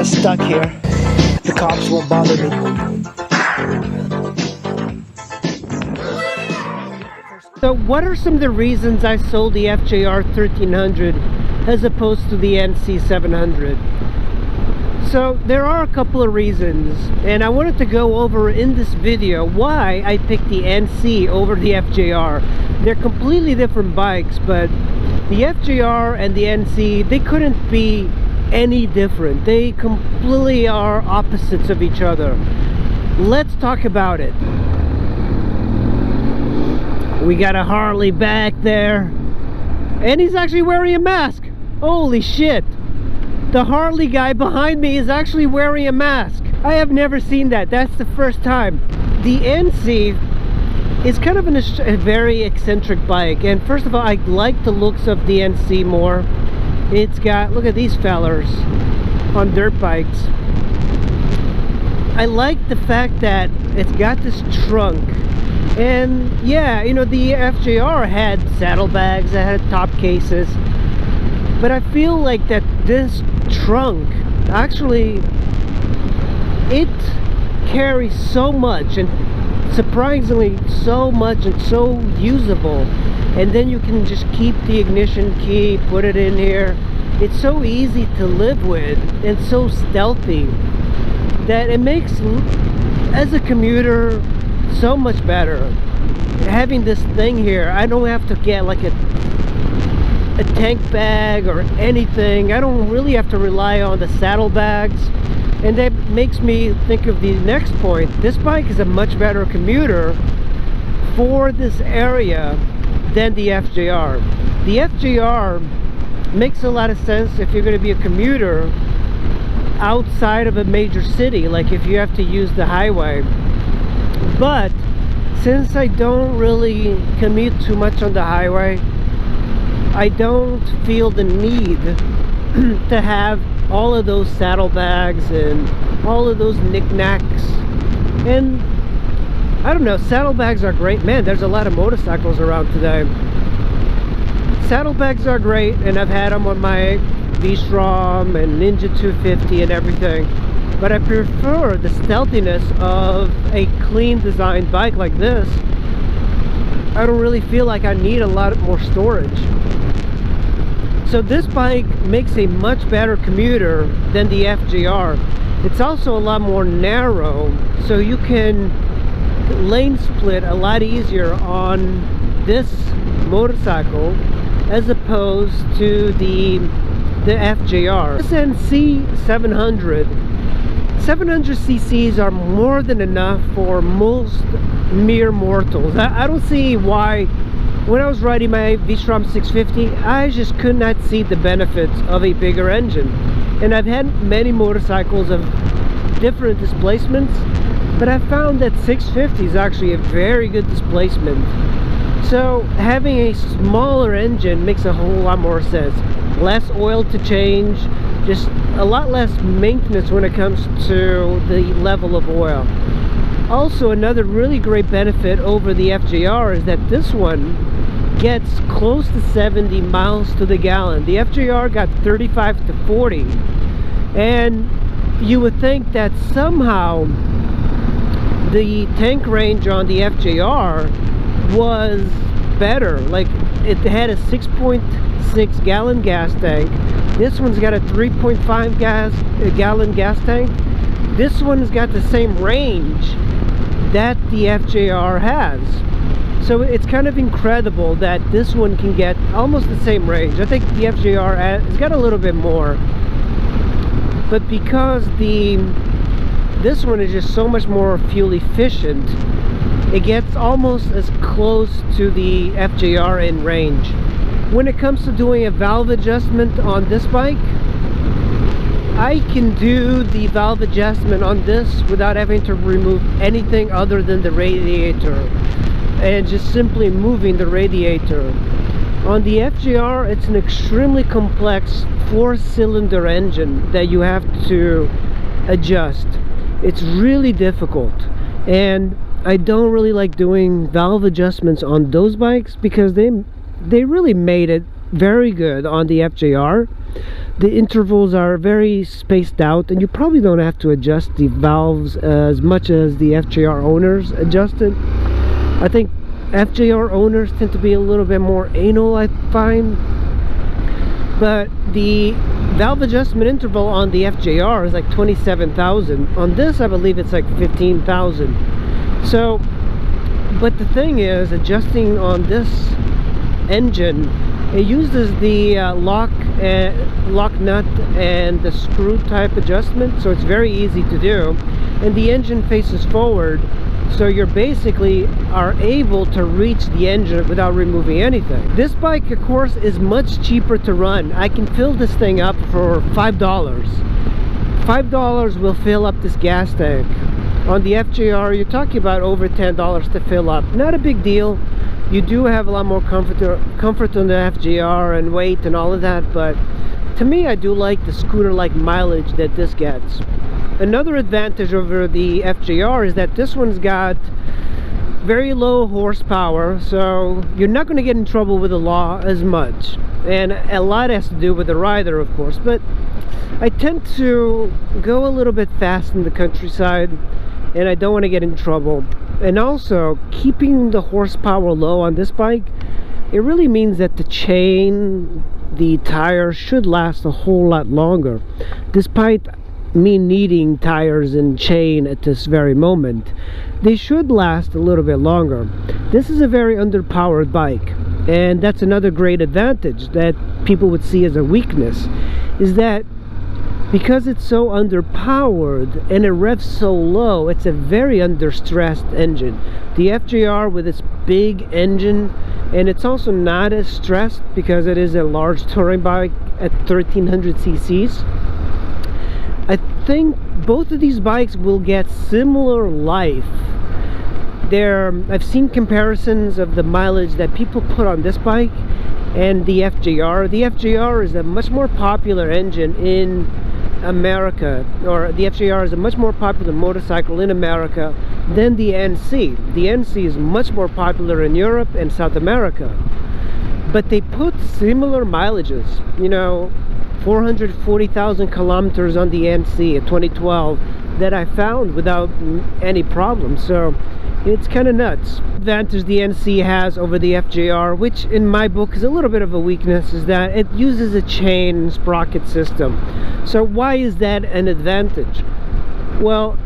stuck here. The cops won't bother me. So what are some of the reasons I sold the FJR1300 as opposed to the NC700? So there are a couple of reasons, and I wanted to go over in this video why I picked the NC over the FJR. They're completely different bikes, but the FJR and the NC, they couldn't be any different. They completely are opposites of each other. Let's talk about it. We got a Harley back there, and he's actually wearing a mask. Holy shit. The Harley guy behind me is actually wearing a mask. I have never seen that. That's the first time. The NC is kind of a very eccentric bike. And first of all, I like the looks of the NC more. It's got, look at these fellers on dirt bikes. I like the fact that it's got this trunk. And yeah, you know, the FJR had saddlebags, it had top cases. But I feel like that this trunk, actually, it carries so much, and surprisingly so much, and so usable. And then you can just keep the ignition key, put it in here. It's so easy to live with and so stealthy that it makes, as a commuter, so much better. Having this thing here, I don't have to get like a tank bag or anything. I don't really have to rely on the saddlebags, and that makes me think of the next point. This bike is a much better commuter for this area than the FJR. The FJR makes a lot of sense if you're going to be a commuter outside of a major city, like if you have to use the highway. But since I don't really commute too much on the highway, I don't feel the need to have all of those saddlebags and all of those knickknacks. And I don't know, saddlebags are great. Man, there's a lot of motorcycles around today. Saddlebags are great, and I've had them on my V-Strom and Ninja 250 and everything. But I prefer the stealthiness of a clean designed bike like this. I don't really feel like I need a lot more storage. So this bike makes a much better commuter than the FJR. It's also a lot more narrow, so you can lane split a lot easier on this motorcycle as opposed to the FJR. This NC700, 700 cc's are more than enough for most mere mortals. I don't see why. When I was riding my V-Strom 650, I just could not see the benefits of a bigger engine. And I've had many motorcycles of different displacements, but I found that 650 is actually a very good displacement. So having a smaller engine makes a whole lot more sense. Less oil to change, just a lot less maintenance when it comes to the level of oil. Also, another really great benefit over the FJR is that this one gets close to 70 miles to the gallon. The FJR got 35 to 40, and you would think that somehow the tank range on the FJR was better. Like, it had a 6.6 gallon gas tank. This one's got a 3.5 gallon gas tank. This one's got the same range that the FJR has. So it's kind of incredible that this one can get almost the same range. I think the FJR has got a little bit more, but because this one is just so much more fuel efficient, it gets almost as close to the FJR in range. When it comes to doing a valve adjustment on this bike, I can do the valve adjustment on this without having to remove anything other than the radiator, and just simply moving the radiator. On the FJR, it's an extremely complex 4-cylinder engine that you have to adjust. It's really difficult, and I don't really like doing valve adjustments on those bikes because they really made it very good on the FJR. The intervals are very spaced out, and you probably don't have to adjust the valves as much as the FJR owners adjusted. I think FJR owners tend to be a little bit more anal, I find. But the valve adjustment interval on the FJR is like 27,000. On this, I believe it's like 15,000. So, but the thing is, adjusting on this engine, it uses the lock nut and the screw type adjustment, so it's very easy to do. And the engine faces forward, so you're basically are able to reach the engine without removing anything. This bike, of course, is much cheaper to run. I can fill this thing up for $5. $5 will fill up this gas tank. On the FJR, you're talking about over $10 to fill up. Not a big deal. You do have a lot more comfort on the FJR and weight and all of that, but to me, I do like the scooter-like mileage that this gets. Another advantage over the FJR is that this one's got very low horsepower, so you're not going to get in trouble with the law as much. And a lot has to do with the rider, of course, but I tend to go a little bit fast in the countryside, and I don't want to get in trouble. And also, keeping the horsepower low on this bike, it really means that the chain, the tires should last a whole lot longer. Despite me needing tires and chain at this very moment, they should last a little bit longer. This is a very underpowered bike, and that's another great advantage that people would see as a weakness, is that because it's so underpowered and it revs so low, it's a very understressed engine. The FJR, with its big engine, and it's also not as stressed because it is a large touring bike at 1300 cc's. I think both of these bikes will get similar life. I've seen comparisons of the mileage that people put on this bike and the FJR. The FJR is a much more popular engine in America, or the FJR is a much more popular motorcycle in America than the NC. The NC is much more popular in Europe and South America, but they put similar mileages, you know, 440,000 kilometers on the NC at 2012 that I found without any problem. So it's kind of nuts. The advantage the NC has over the FJR, which in my book is a little bit of a weakness, is that it uses a chain sprocket system. So why is that an advantage? Well,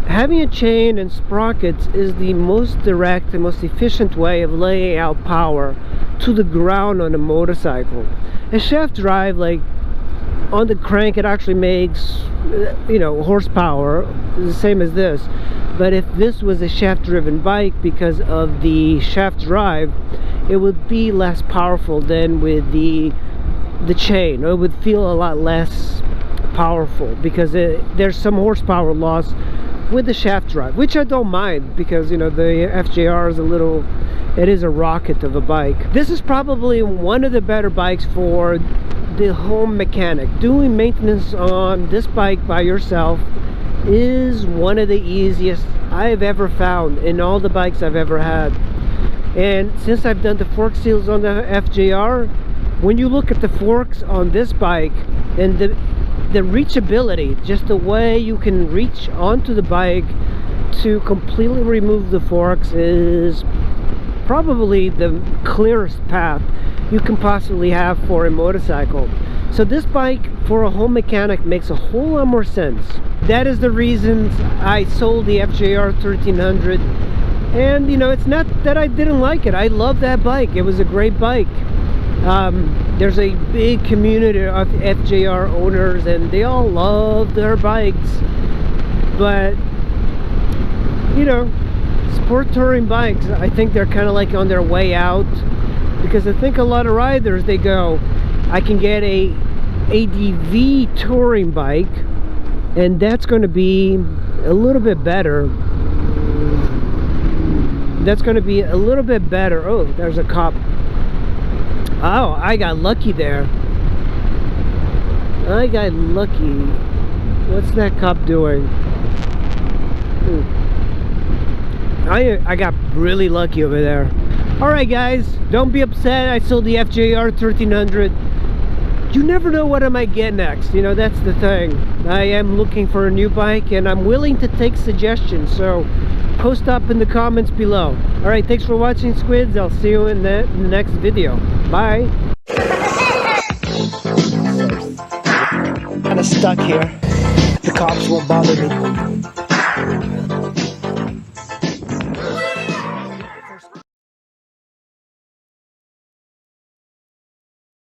having a chain and sprockets is the most direct and most efficient way of laying out power to the ground on a motorcycle. A shaft drive, like on the crank, it actually makes, you know, horsepower the same as this. But if this was a shaft driven bike, because of the shaft drive, it would be less powerful than with the chain. It would feel a lot less powerful because there's some horsepower loss with the shaft drive, which I don't mind, because, you know, the FJR is it is a rocket of a bike. This is probably one of the better bikes for the home mechanic. Doing maintenance on this bike by yourself is one of the easiest I've ever found in all the bikes I've ever had. And since I've done the fork seals on the FJR, when you look at the forks on this bike and the reachability, just the way you can reach onto the bike to completely remove the forks, is probably the clearest path you can possibly have for a motorcycle. So this bike for a home mechanic makes a whole lot more sense. That is the reasons I sold the FJR1300. And, you know, it's not that I didn't like it. I love that bike. It was a great bike. There's a big community of FJR owners, and they all love their bikes. But, you know, sport touring bikes, I think they're kind of like on their way out, because I think a lot of riders, they go, I can get a ADV touring bike, and that's going to be a little bit better. That's going to be a little bit better. Oh, there's a cop. Oh, I got lucky there. I got lucky. What's that cop doing? I got really lucky over there. Alright guys, don't be upset. I sold the FJR1300. you never know what I might get next. You know, that's the thing. I am looking for a new bike, and I'm willing to take suggestions, so post up in the comments below. All right, thanks for watching, Squids. I'll see you in the next video. Bye. Kind of stuck here. The cops won't bother me.